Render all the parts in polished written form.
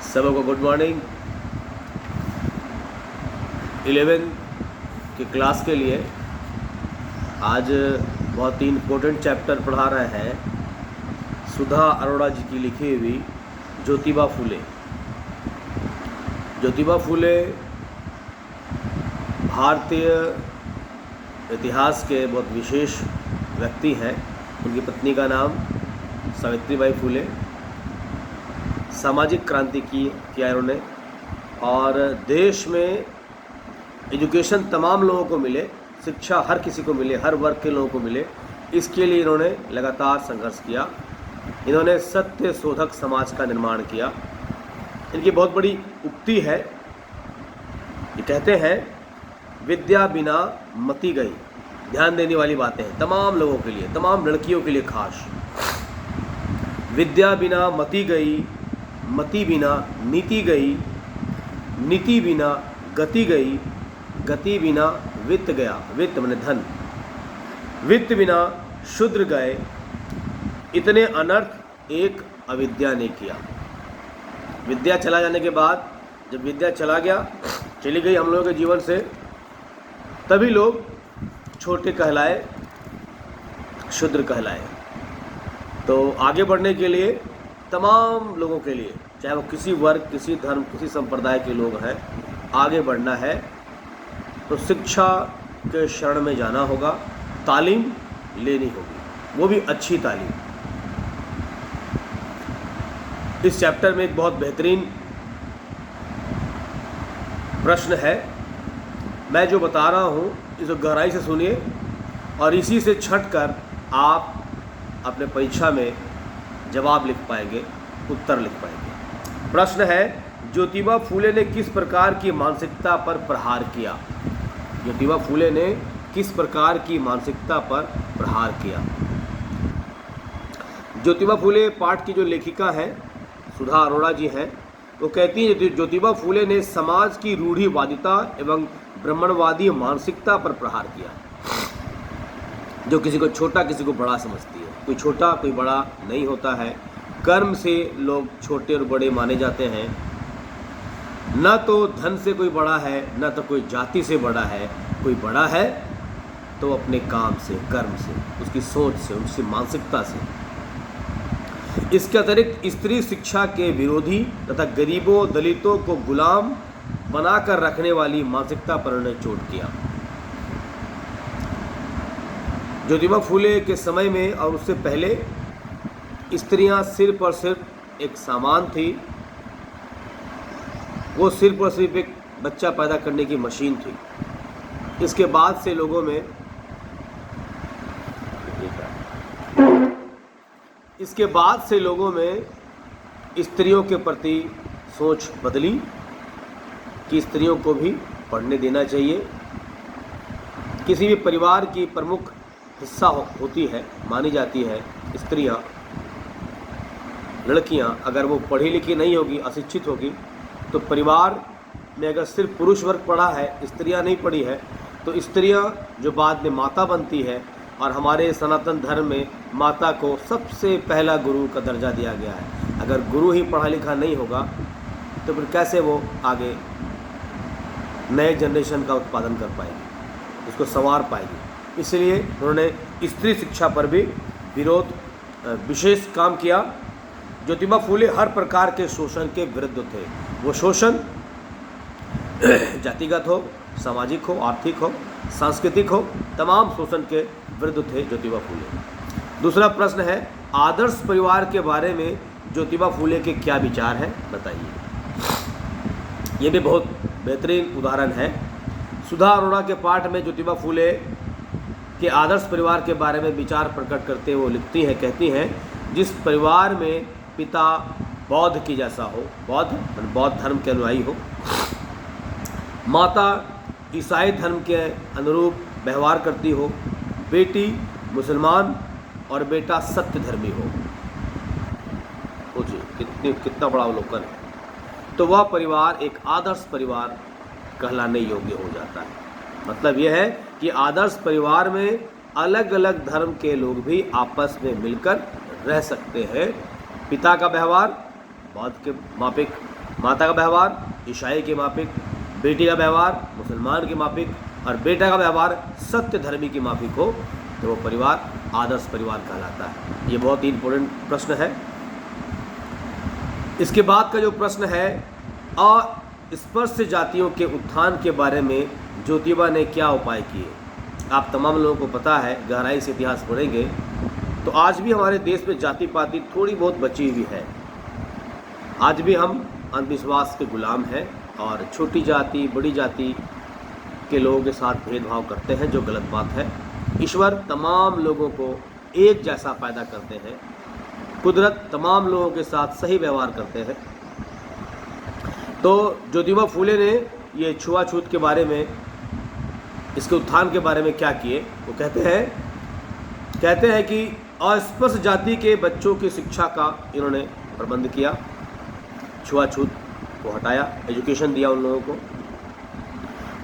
सबको good morning. 11 की class के लिए आज बहुत ही इम्पोर्टेंट चैप्टर पढ़ा रहे हैं सुधा अरोड़ा जी की लिखी हुई ज्योतिबा फूले। ज्योतिबा फूले भारतीय इतिहास के बहुत विशेष व्यक्ति हैं। उनकी पत्नी का नाम सावित्रीबाई फूले। सामाजिक क्रांति किया इन्होंने और देश में एजुकेशन तमाम लोगों को मिले, शिक्षा हर किसी को मिले, हर वर्ग के लोगों को मिले, इसके लिए इन्होंने लगातार संघर्ष किया। इन्होंने सत्य शोधक समाज का निर्माण किया। इनकी बहुत बड़ी उक्ति है, ये कहते हैं विद्या बिना मति गई। ध्यान देने वाली बातें हैं तमाम लोगों के लिए, तमाम लड़कियों के लिए खास। विद्या बिना मति गई, मति बिना नीति गई, नीति बिना गति गई, गति बिना वित्त गया, वित्त माने धन, वित्त बिना शूद्र गए। इतने अनर्थ एक अविद्या ने किया। विद्या चला जाने के बाद, जब विद्या चली गई हम लोगों के जीवन से, तभी लोग छोटे कहलाए, शूद्र कहलाए। तो आगे बढ़ने के लिए तमाम लोगों के लिए, चाहे वो किसी वर्ग, किसी धर्म, किसी संप्रदाय के लोग हैं, आगे बढ़ना है तो शिक्षा के शरण में जाना होगा, तालीम लेनी होगी, वो भी अच्छी तालीम। इस चैप्टर में एक बहुत बेहतरीन प्रश्न है। मैं जो बता रहा हूँ इसको गहराई से सुनिए और इसी से छटकर आप अपने परीक्षा में जवाब लिख पाएंगे, उत्तर लिख पाएंगे। प्रश्न है, ज्योतिबा फूले ने किस प्रकार की मानसिकता पर प्रहार किया? ज्योतिबा फूले ने किस प्रकार की मानसिकता पर प्रहार किया? ज्योतिबा फूले पाठ की जो लेखिका हैं सुधा अरोड़ा जी हैं, वो कहती हैं ज्योतिबा फूले ने समाज की रूढ़िवादिता एवं ब्राह्मणवादी मानसिकता पर प्रहार किया, जो किसी को छोटा किसी को बड़ा समझती है। कोई छोटा कोई बड़ा नहीं होता है। कर्म से लोग छोटे और बड़े माने जाते हैं। न तो धन से कोई बड़ा है, न तो कोई जाति से बड़ा है। कोई बड़ा है तो अपने काम से, कर्म से, उसकी सोच से, उसकी मानसिकता से। इसके अतिरिक्त स्त्री शिक्षा के विरोधी तथा गरीबों दलितों को गुलाम बनाकर रखने वाली मानसिकता पर उन्होंने चोट किया। ज्योतिबा फूले के समय में और उससे पहले स्त्रियां सिर्फ और सिर्फ एक सामान थी। वो सिर्फ और सिर्फ एक बच्चा पैदा करने की मशीन थी। इसके बाद से लोगों में स्त्रियों के प्रति सोच बदली कि स्त्रियों को भी पढ़ने देना चाहिए। किसी भी परिवार की प्रमुख हिस्सा होती है, मानी जाती है स्त्रियां, लड़कियां। अगर वो पढ़ी लिखी नहीं होगी, अशिक्षित होगी, तो परिवार में अगर सिर्फ पुरुष वर्ग पढ़ा है, स्त्रियां नहीं पढ़ी है, तो स्त्रियां जो बाद में माता बनती है, और हमारे सनातन धर्म में माता को सबसे पहला गुरु का दर्जा दिया गया है। अगर गुरु ही पढ़ा लिखा नहीं होगा तो फिर कैसे वो आगे नए जनरेशन का उत्पादन कर पाएगी, उसको संवार पाएगी। इसलिए उन्होंने स्त्री शिक्षा पर भी विरोध विशेष काम किया। ज्योतिबा फूले हर प्रकार के शोषण के विरुद्ध थे। वो शोषण जातिगत हो, सामाजिक हो, आर्थिक हो, सांस्कृतिक हो, तमाम शोषण के विरुद्ध थे ज्योतिबा फूले। दूसरा प्रश्न है, आदर्श परिवार के बारे में ज्योतिबा फूले के क्या विचार हैं, बताइए। ये भी बहुत बेहतरीन उदाहरण है। सुधा अरोड़ा के पाठ में ज्योतिबा फूले के आदर्श परिवार के बारे में विचार प्रकट करते हुए लिखती हैं, कहती हैं, जिस परिवार में पिता बौद्ध की जैसा हो, बौद्ध धर्म के अनुयायी हो, माता ईसाई धर्म के अनुरूप व्यवहार करती हो, बेटी मुसलमान और बेटा सत्य धर्मी हो। सोचिए कितना बड़ा अवलोकन है। तो वह परिवार एक आदर्श परिवार कहलाने योग्य हो जाता है। मतलब यह है कि आदर्श परिवार में अलग अलग धर्म के लोग भी आपस में मिलकर रह सकते हैं। पिता का व्यवहार बौद्ध के माफिक माता का व्यवहार ईसाई के माफिक, बेटी का व्यवहार मुसलमान के माफिक और बेटा का व्यवहार सत्य धर्मी के माफिक हो तो वो परिवार आदर्श परिवार कहलाता है। ये बहुत ही इंपॉर्टेंट प्रश्न है। इसके बाद का जो प्रश्न है, अस्पृश्य जातियों के उत्थान के बारे में ज्योतिबा ने क्या उपाय किए। आप तमाम लोगों को पता है, गहराई से इतिहास पढ़ेंगे तो आज भी हमारे देश में जाति पाति थोड़ी बहुत बची हुई है। आज भी हम अंधविश्वास के गुलाम हैं और छोटी जाति बड़ी जाति के लोगों के साथ भेदभाव करते हैं, जो गलत बात है। ईश्वर तमाम लोगों को एक जैसा पैदा करते हैं, कुदरत तमाम लोगों के साथ सही व्यवहार करते हैं। तो ज्योतिबा फूले ने ये छुआछूत के बारे में, इसके उत्थान के बारे में क्या किए, वो कहते हैं कि अस्पृश्य जाति के बच्चों की शिक्षा का इन्होंने प्रबंध किया, छुआछूत को हटाया, एजुकेशन दिया उन लोगों को।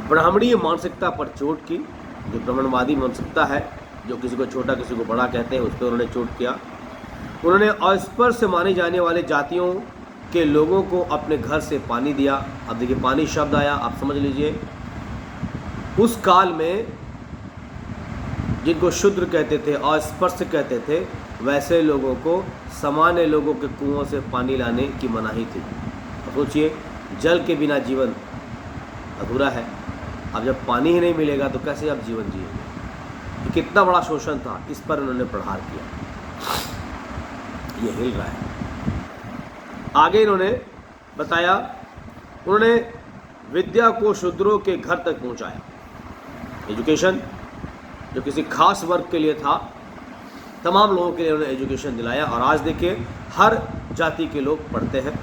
ब्राह्मणीय मानसिकता पर चोट की, जो ब्राह्मणवादी मानसिकता है, जो किसी को छोटा किसी को बड़ा कहते हैं, उस पर उन्होंने चोट किया। उन्होंने अस्पृश्य माने जाने वाले जातियों के लोगों को अपने घर से पानी दिया। अब देखिए पानी शब्द आया, आप समझ लीजिए उस काल में जिनको शूद्र कहते थे, अस्पृश्य कहते थे, वैसे लोगों को सामान्य लोगों के कुओं से पानी लाने की मनाही थी। सोचिए, जल के बिना जीवन अधूरा है। अब जब पानी ही नहीं मिलेगा तो कैसे आप जीवन जिएंगे। कितना बड़ा शोषण था, इस पर उन्होंने प्रहार किया। ये हिल रहा है। आगे इन्होंने बताया, उन्होंने विद्या को शूद्रों के घर तक पहुंचाया। एजुकेशन जो किसी खास वर्ग के लिए था, तमाम लोगों के लिए उन्होंने एजुकेशन दिलाया। और आज देखिए हर जाति के लोग पढ़ते हैं,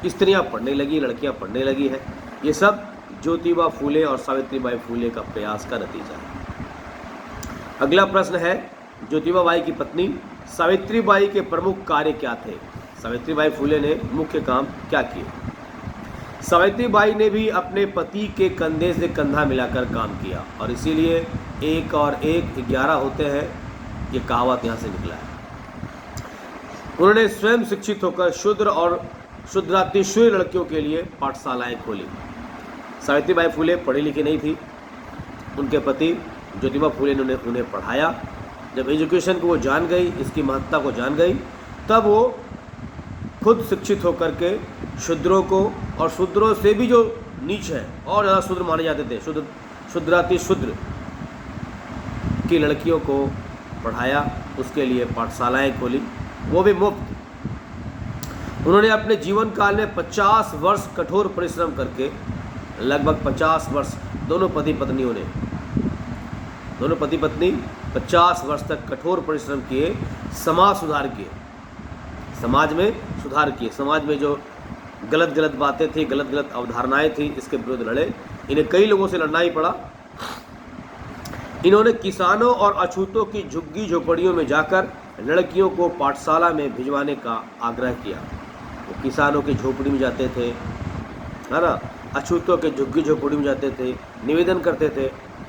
स्त्रियां पढ़ने लगी, लड़कियां पढ़ने लगी है। ये सब ज्योतिबा फूले और सावित्रीबाई फूले का प्रयास का नतीजा है। अगला प्रश्न है, ज्योतिबा बाई की पत्नी सावित्रीबाई के प्रमुख कार्य क्या थे। सावित्रीबाई फूले ने मुख्य काम क्या किए। सावित्रीबाई ने भी अपने पति के कंधे से कंधा मिलाकर काम किया और इसीलिए 1 और 1 11 होते हैं, ये कहावत यहाँ से निकला है। उन्होंने स्वयं शिक्षित होकर शूद्र और शूद्रातिशूद्र लड़कियों के लिए पाठशालाएं खोली। सावित्रीबाई फूले पढ़ी लिखी नहीं थी, उनके पति ज्योतिबा फूले ने उन्हें पढ़ाया। जब एजुकेशन को वो जान गई, इसकी महत्ता को जान गई, तब वो खुद शिक्षित होकर के शूद्रों को, और शूद्रों से भी जो नीच है और ज़्यादा शूद्र माने जाते थे, शूद्रातिशूद्र की लड़कियों को पढ़ाया। उसके लिए पाठशालाएं खोली, वो भी मुफ्त। उन्होंने अपने जीवन काल में 50 वर्ष कठोर परिश्रम करके, लगभग 50 वर्ष दोनों पति पत्नी 50 वर्ष तक कठोर परिश्रम किए, समाज सुधार किए, समाज में सुधार किए। समाज में जो गलत बातें थी, गलत अवधारणाएं थी, इसके विरुद्ध लड़े। इन्हें कई लोगों से लड़ना ही पड़ा। इन्होंने किसानों और अछूतों की झुग्गी झोपड़ियों में जाकर लड़कियों को पाठशाला में भिजवाने का आग्रह किया। वो किसानों की झोपड़ी में जाते थे, है ना, अछूतों के झुग्गी झोपड़ी में जाते थे, निवेदन करते थे,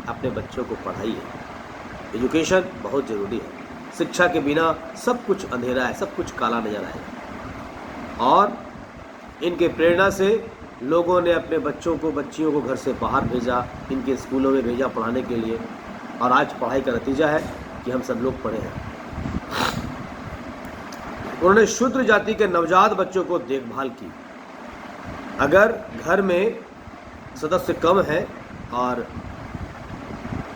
अपने बच्चों को पढ़ाइए। एजुकेशन बहुत ज़रूरी है। शिक्षा के बिना सब कुछ अंधेरा है, सब कुछ काला नजर आएगा। और इनके प्रेरणा से लोगों ने अपने बच्चियों को घर से बाहर भेजा, इनके स्कूलों में भेजा पढ़ाने के लिए। और आज पढ़ाई का नतीजा है कि हम सब लोग पढ़े हैं। उन्होंने शूद्र जाति के नवजात बच्चों को देखभाल की। अगर घर में सदस्य कम है और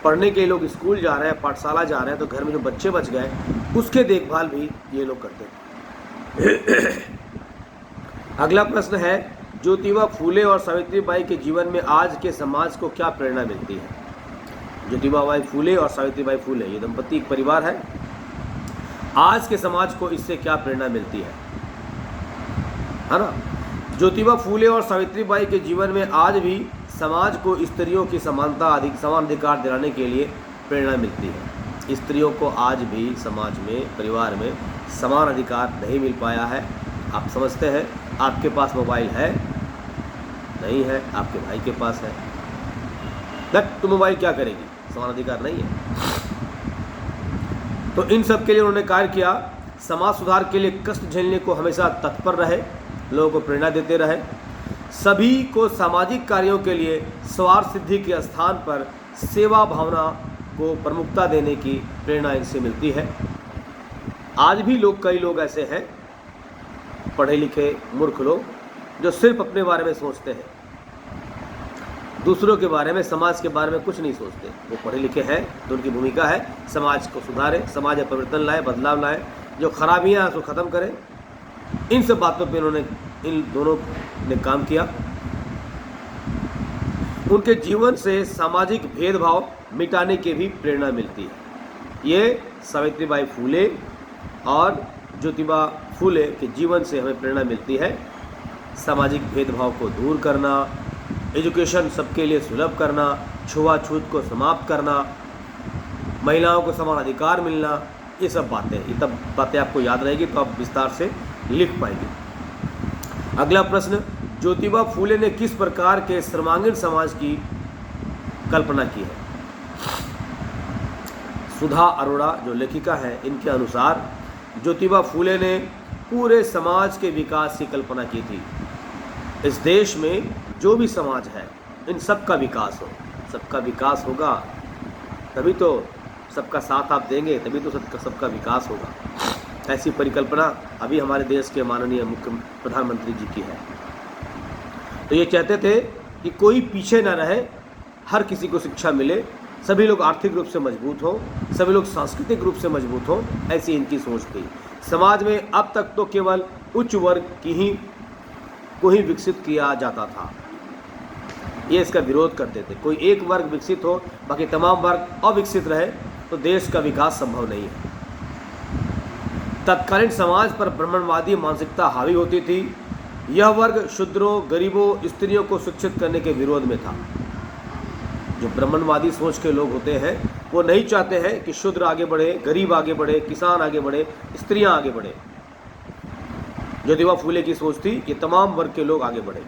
पढ़ने के लोग स्कूल जा रहे हैं, पाठशाला जा रहे हैं, तो घर में जो बच्चे बच गए उसके देखभाल भी ये लोग करते हैं। अगला प्रश्न है, ज्योतिबा फूले और सावित्रीबाई के जीवन में आज के समाज को क्या प्रेरणा मिलती है। ज्योतिबा बाई फूले और सावित्रीबाई फूले, ये दंपति एक परिवार है। आज के समाज को इससे क्या प्रेरणा मिलती है ना। ज्योतिबा फूले और सावित्रीबाई के जीवन में आज भी समाज को स्त्रियों की समान अधिकार दिलाने के लिए प्रेरणा मिलती है। स्त्रियों को आज भी समाज में, परिवार में समान अधिकार नहीं मिल पाया है। आप समझते हैं, आपके पास मोबाइल है, नहीं है, आपके भाई के पास है, बट तो मोबाइल क्या करेगी, समान अधिकार नहीं है। तो इन सब के लिए उन्होंने कार्य किया। समाज सुधार के लिए कष्ट झेलने को हमेशा तत्पर रहे लोगों को प्रेरणा देते रहे। सभी को सामाजिक कार्यों के लिए स्वार्थ सिद्धि के स्थान पर सेवा भावना को प्रमुखता देने की प्रेरणा इनसे मिलती है। आज भी कई लोग ऐसे हैं, पढ़े लिखे मूर्ख लोग, जो सिर्फ अपने बारे में सोचते हैं, दूसरों के बारे में, समाज के बारे में कुछ नहीं सोचते। वो पढ़े लिखे हैं तो उनकी भूमिका है समाज को सुधारे, समाज में परिवर्तन लाए, बदलाव लाए, जो खराबियां हैं उसको ख़त्म करें। इन सब बातों पे इन दोनों ने काम किया। उनके जीवन से सामाजिक भेदभाव मिटाने की भी प्रेरणा मिलती है। ये सावित्रीबाई फूले और ज्योतिबा फूले के जीवन से हमें प्रेरणा मिलती है। सामाजिक भेदभाव को दूर करना, एजुकेशन सबके लिए सुलभ करना, छुआछूत को समाप्त करना, महिलाओं को समान अधिकार मिलना, ये सब बातें आपको याद रहेगी तो आप विस्तार से लिख पाएंगे। अगला प्रश्न, ज्योतिबा फूले ने किस प्रकार के सर्वांगीण समाज की कल्पना की है? सुधा अरोड़ा जो लेखिका है, इनके अनुसार ज्योतिबा फूले ने पूरे समाज के विकास की कल्पना की थी। इस देश में जो भी समाज है, इन सबका विकास हो। सबका विकास होगा तभी तो, सबका साथ आप देंगे तभी तो सबका विकास होगा। ऐसी परिकल्पना अभी हमारे देश के माननीय मुख्य प्रधानमंत्री जी की है। तो ये चाहते थे कि कोई पीछे ना रहे, हर किसी को शिक्षा मिले, सभी लोग आर्थिक रूप से मजबूत हों, सभी लोग सांस्कृतिक रूप से मजबूत हों, ऐसी इनकी सोच थी। समाज में अब तक तो केवल उच्च वर्ग को ही विकसित किया जाता था। ये इसका विरोध करते थे। कोई एक वर्ग विकसित हो, बाकी तमाम वर्ग अविकसित रहे तो देश का विकास संभव नहीं है। तत्कालीन समाज पर ब्राह्मणवादी मानसिकता हावी होती थी। यह वर्ग शूद्रों, गरीबों, स्त्रियों को शिक्षित करने के विरोध में था। जो ब्राह्मणवादी सोच के लोग होते हैं वो नहीं चाहते हैं कि शूद्र आगे बढ़े, गरीब आगे बढ़े, किसान आगे बढ़े, स्त्रियां आगे बढ़े। ज्योतिबा फूले की सोच थी कि तमाम वर्ग के लोग आगे बढ़े।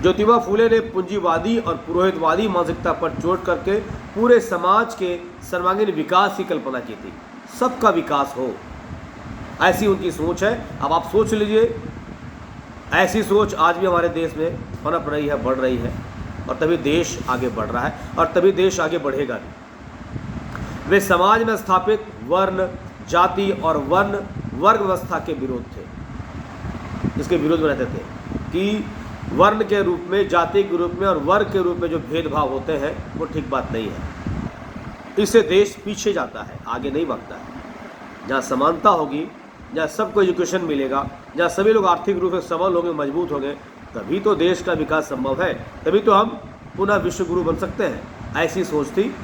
ज्योतिबा फूले ने पूंजीवादी और पुरोहितवादी मानसिकता पर चोट करके पूरे समाज के सर्वांगीण विकास की कल्पना की थी। सबका विकास हो, ऐसी उनकी सोच है। अब आप सोच लीजिए, ऐसी सोच आज भी हमारे देश में पनप रही है, बढ़ रही है, और तभी देश आगे बढ़ रहा है और तभी देश आगे बढ़ेगा भी। वे समाज में स्थापित वर्ण, जाति और वर्ग व्यवस्था के विरोध थे। इसके विरोध में रहते थे कि वर्ण के रूप में, जाति के रूप में और वर्ग के रूप में जो भेदभाव होते हैं वो ठीक बात नहीं है। इससे देश पीछे जाता है, आगे नहीं बढ़ता है। जहाँ समानता होगी, जहाँ सबको एजुकेशन मिलेगा, जहाँ सभी लोग आर्थिक रूप से सबल होंगे, मजबूत होंगे, तभी तो देश का विकास संभव है, तभी तो हम पुनः विश्व गुरु बन सकते हैं। ऐसी सोच थी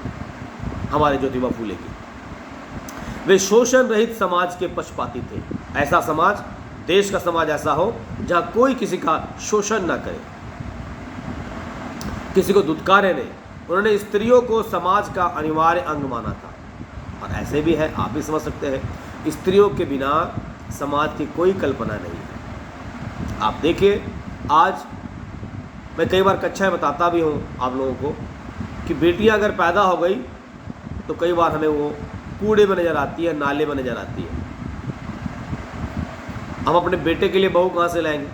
हमारे ज्योतिबा फूले की। वे शोषण रहित समाज के पक्षपाती थे। ऐसा समाज, देश का समाज ऐसा हो जहाँ कोई किसी का शोषण ना करे, किसी को दुत्कारे नहीं। उन्होंने स्त्रियों को समाज का अनिवार्य अंग माना था, और ऐसे भी है, आप भी समझ सकते हैं। स्त्रियों के बिना समाज की कोई कल्पना नहीं है। आप देखिए, आज मैं कई बार कक्षा में बताता भी हूँ आप लोगों को कि बेटियां अगर पैदा हो गई तो कई बार हमें वो कूड़े में नज़र आती है, नाले में नज़र आती है। हम अपने बेटे के लिए बहू कहाँ से लाएंगे?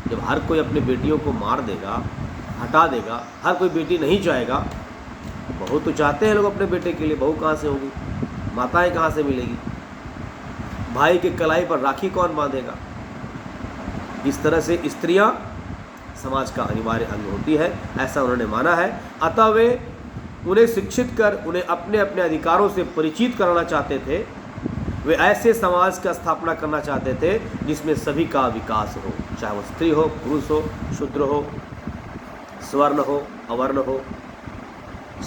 जब हर कोई अपनी बेटियों को मार देगा, हटा देगा, हर कोई बेटी नहीं चाहेगा। बहू तो चाहते हैं लोग अपने बेटे के लिए, बहू कहाँ से होगी? माताएं कहाँ से मिलेगी? भाई के कलाई पर राखी कौन बांधेगा? इस तरह से स्त्रियां समाज का अनिवार्य अंग होती है, ऐसा उन्होंने माना है। अतः वे उन्हें शिक्षित कर उन्हें अपने अपने अधिकारों से परिचित कराना चाहते थे। वे ऐसे समाज का स्थापना करना चाहते थे जिसमें सभी का विकास हो, चाहे वो स्त्री हो, पुरुष हो, शूद्र हो, स्वर्ण हो, अवर्ण हो,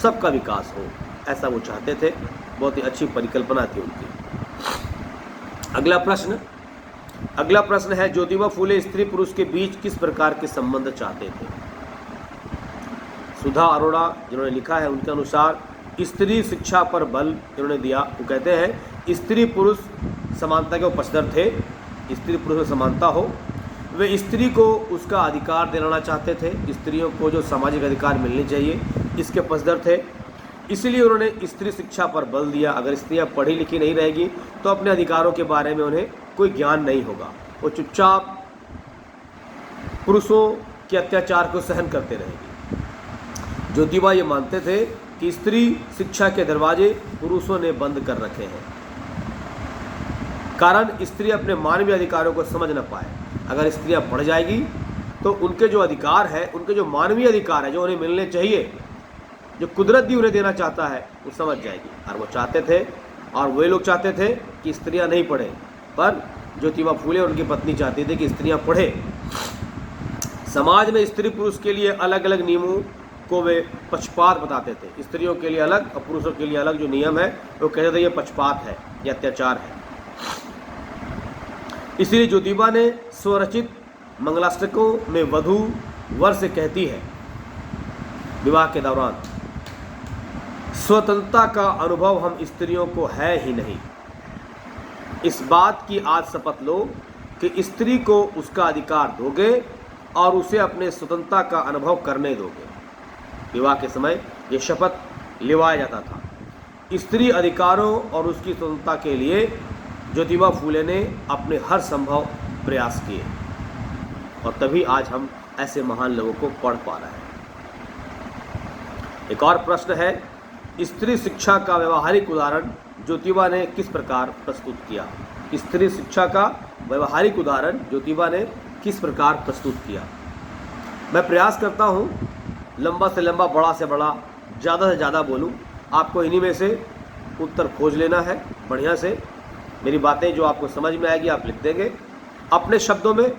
सबका विकास हो, ऐसा वो चाहते थे। बहुत ही अच्छी परिकल्पना थी उनकी। अगला प्रश्न है, ज्योतिबा फूले स्त्री पुरुष के बीच किस प्रकार के संबंध चाहते थे? सुधा अरोड़ा जिन्होंने लिखा है, उनके अनुसार स्त्री शिक्षा पर बल इन्होंने दिया। वो कहते हैं स्त्री पुरुष समानता के पक्षधर थे, स्त्री पुरुष में समानता हो। वे स्त्री को उसका अधिकार दिलाना चाहते थे, स्त्रियों को जो सामाजिक अधिकार मिलने चाहिए इसके पक्षधर थे। इसलिए उन्होंने स्त्री शिक्षा पर बल दिया। अगर स्त्रियां पढ़ी लिखी नहीं रहेगी तो अपने अधिकारों के बारे में उन्हें कोई ज्ञान नहीं होगा, वो चुपचाप पुरुषों के अत्याचार को सहन करते रहेगी। ज्योतिबा ये मानते थे कि स्त्री शिक्षा के दरवाजे पुरुषों ने बंद कर रखे हैं, कारण स्त्री अपने मानवीय अधिकारों को समझ न पाए। अगर स्त्रियां पढ़ जाएगी तो उनके जो अधिकार है, उनके जो मानवीय अधिकार है जो उन्हें मिलने चाहिए, जो कुदरत भी उन्हें देना चाहता है, वो समझ जाएगी। और वो चाहते थे, और वे लोग चाहते थे कि स्त्रियां नहीं पढ़ें, पर ज्योतिबा फूले और उनकी पत्नी चाहती थी कि स्त्रियां पढ़ें। समाज में स्त्री पुरुष के लिए अलग अलग नियमों को वे पक्षपात बताते थे। स्त्रियों के लिए अलग और पुरुषों के लिए अलग जो नियम है वो कहते थे ये पक्षपात है, ये अत्याचार है। इसलिए ज्योतिबा ने स्वरचित मंगलाष्टकों में वधू वर से कहती है, विवाह के दौरान स्वतंत्रता का अनुभव हम स्त्रियों को है ही नहीं। इस बात की आज शपथ लो कि स्त्री को उसका अधिकार दोगे और उसे अपने स्वतंत्रता का अनुभव करने दोगे। विवाह के समय यह शपथ लिवाया जाता था। स्त्री अधिकारों और उसकी स्वतंत्रता के लिए ज्योतिबा फूले ने अपने हर संभव प्रयास किए, और तभी आज हम ऐसे महान लोगों को पढ़ पा रहे हैं। एक और प्रश्न है, स्त्री शिक्षा का व्यवहारिक उदाहरण ज्योतिबा ने किस प्रकार प्रस्तुत किया? स्त्री शिक्षा का व्यवहारिक उदाहरण ज्योतिबा ने किस प्रकार प्रस्तुत किया? मैं प्रयास करता हूँ लंबा से लंबा, बड़ा से बड़ा, ज़्यादा से ज़्यादा बोलूँ। आपको इन्हीं में से उत्तर खोज लेना है बढ़िया से। मेरी बातें जो आपको समझ में आएगी आप लिख देंगे, अपने शब्दों में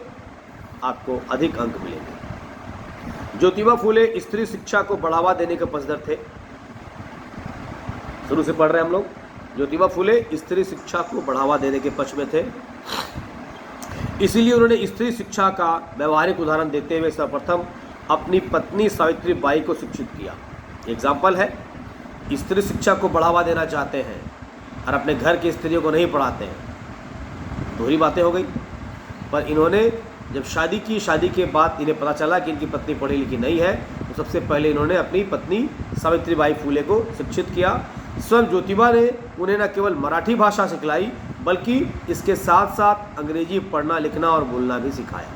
आपको अधिक अंक मिलेंगे। ज्योतिबा फूले स्त्री शिक्षा को बढ़ावा देने के पक्षधर थे। शुरू से पढ़ रहे हैं हम लोग। ज्योतिबा फूले स्त्री शिक्षा को बढ़ावा देने के पक्ष में थे, इसीलिए उन्होंने स्त्री शिक्षा का व्यवहारिक उदाहरण देते हुए सर्वप्रथम अपनी पत्नी सावित्री बाई को शिक्षित किया। एग्जाम्पल है, स्त्री शिक्षा को बढ़ावा देना चाहते हैं और अपने घर की स्त्रियों को नहीं पढ़ाते हैं, दोहरी बातें हो गई। पर इन्होंने जब शादी की, शादी के बाद इन्हें पता चला कि इनकी पत्नी पढ़ी लिखी नहीं है, तो सबसे पहले इन्होंने अपनी पत्नी सावित्री बाई फूले को शिक्षित किया। स्वयं ज्योतिबा ने उन्हें न केवल मराठी भाषा सिखलाई, बल्कि इसके साथ साथ अंग्रेजी पढ़ना, लिखना और बोलना भी सिखाया।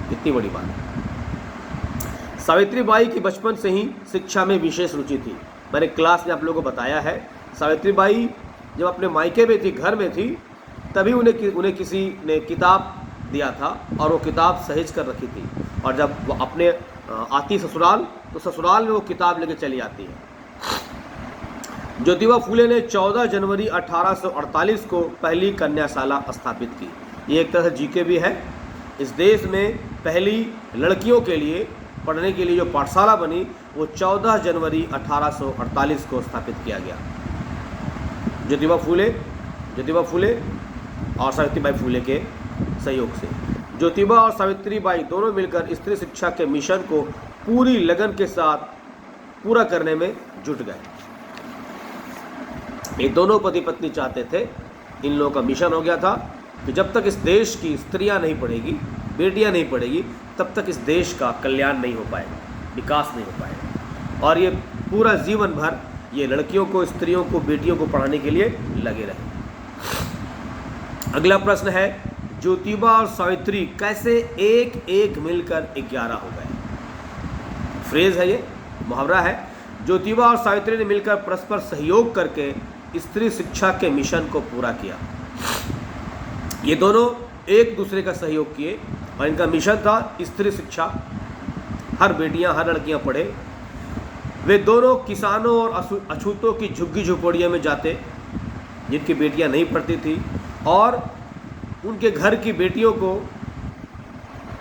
कितनी बड़ी बात है। सावित्री बाई की बचपन से ही शिक्षा में विशेष रुचि थी। मैंने क्लास में आप लोगों को बताया है, सावित्री बाई जब अपने मायके में थी, घर में थी, तभी उन्हें किसी ने किताब दिया था और वो किताब सहेज कर रखी थी, और जब वो अपने आती ससुराल, तो ससुराल में वो किताब लेके चली आती है। ज्योतिबा फूले ने 14 जनवरी 1848 को पहली कन्याशाला स्थापित की। ये एक तरह से जीके भी है। इस देश में पहली लड़कियों के लिए पढ़ने के लिए जो पाठशाला बनी, वो 14 जनवरी 1848 को स्थापित किया गया। ज्योतिबा फूले और सावित्रीबाई फूले के सहयोग से। ज्योतिबा और सावित्री बाई दोनों मिलकर स्त्री शिक्षा के मिशन को पूरी लगन के साथ पूरा करने में जुट गए। ये दोनों पति पत्नी चाहते थे, इन लोगों का मिशन हो गया था कि जब तक इस देश की स्त्रियां नहीं पढ़ेगी, बेटियां नहीं पढ़ेगी, तब तक इस देश का कल्याण नहीं हो पाएगा, विकास नहीं हो पाएगा। और ये पूरा जीवन भर ये लड़कियों को, स्त्रियों को, बेटियों को पढ़ाने के लिए लगे रहे। अगला प्रश्न है, ज्योतिबा और सावित्री कैसे एक एक मिलकर 11 हो गए? फ्रेज है, ये मुहावरा है। ज्योतिबा और सावित्री ने मिलकर परस्पर सहयोग करके स्त्री शिक्षा के मिशन को पूरा किया। ये दोनों एक दूसरे का सहयोग किए और इनका मिशन था स्त्री शिक्षा, हर बेटियां, हर लड़कियां पढ़े। वे दोनों किसानों और अछूतों की झुग्गी झुपड़ियों में जाते, जिनकी बेटियां नहीं पढ़ती थी, और उनके घर की बेटियों को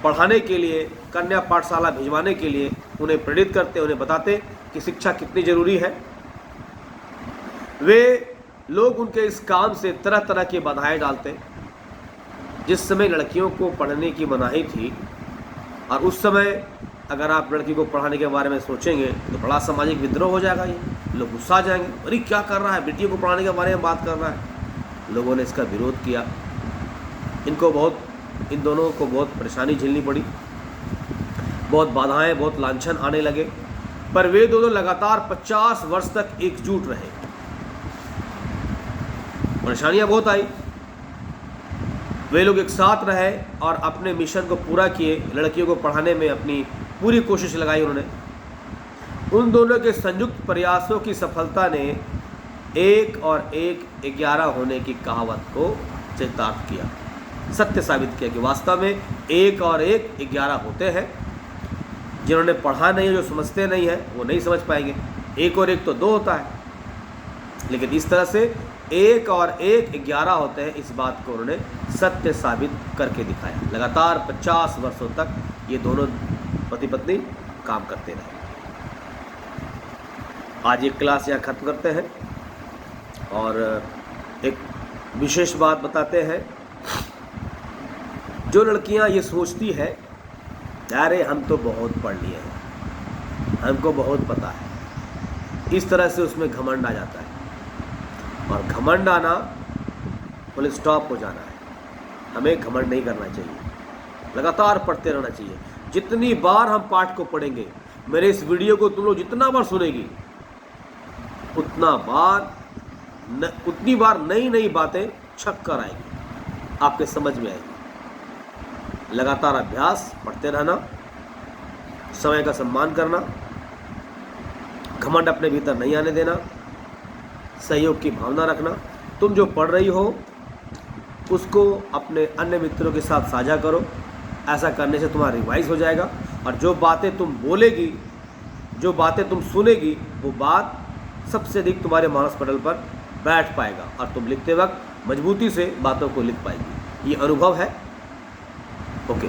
पढ़ाने के लिए, कन्या पाठशाला भिजवाने के लिए उन्हें प्रेरित करते, उन्हें बताते कि शिक्षा कितनी ज़रूरी है। वे लोग उनके इस काम से तरह तरह की बाधाएं डालते। जिस समय लड़कियों को पढ़ने की मनाही थी, और उस समय अगर आप लड़की को पढ़ाने के बारे में सोचेंगे तो बड़ा सामाजिक विद्रोह हो जाएगा। ये लोग गुस्सा आ जाएंगे, अरे क्या कर रहा है, बेटियों को पढ़ाने के बारे में बात कर रहा है। लोगों ने इसका विरोध किया। इन दोनों को बहुत परेशानी झेलनी पड़ी, बहुत बाधाएं, बहुत लांछन आने लगे, पर वे दोनों लगातार 50 वर्ष तक एकजुट रहे। परेशानियां बहुत आई, वे लोग एक साथ रहे और अपने मिशन को पूरा किए, लड़कियों को पढ़ाने में अपनी पूरी कोशिश लगाई उन्होंने। उन दोनों के संयुक्त प्रयासों की सफलता ने 1 और 1 11 होने की कहावत को चरितार्थ किया, सत्य साबित किया कि वास्तव में 1 और 1 11 होते हैं। जिन्होंने पढ़ा नहीं है, जो समझते नहीं है, वो नहीं समझ पाएंगे। 1 और 1 तो 2 होता है, लेकिन इस तरह से 1 और 1 11 होते हैं, इस बात को उन्होंने सत्य साबित करके दिखाया। लगातार 50 वर्षों तक ये दोनों पति पत्नी काम करते रहे। आज ये क्लास यहाँ ख़त्म करते हैं और एक विशेष बात बताते हैं। जो लड़कियाँ ये सोचती है अरे हम तो बहुत पढ़ लिए हैं, हमको बहुत पता है, इस तरह से उसमें घमंड आ जाता है। और घमंड आना फुल स्टॉप हो जाना है। हमें घमंड नहीं करना चाहिए, लगातार पढ़ते रहना चाहिए। जितनी बार हम पाठ को पढ़ेंगे, मेरे इस वीडियो को तुम लोग जितना बार सुनेगी, उतनी बार नई नई बातें छक कर आएगी, आपके समझ में आएगी। लगातार अभ्यास, पढ़ते रहना, समय का सम्मान करना, घमंड अपने भीतर नहीं आने देना, सहयोग की भावना रखना। तुम जो पढ़ रही हो उसको अपने अन्य मित्रों के साथ साझा करो। ऐसा करने से तुम्हारा रिवाइज हो जाएगा और जो बातें तुम बोलेगी, जो बातें तुम सुनेगी, वो बात सबसे अधिक तुम्हारे मानस पटल पर बैठ पाएगा और तुम लिखते वक्त मजबूती से बातों को लिख पाएगी। ये अनुभव है। ओके।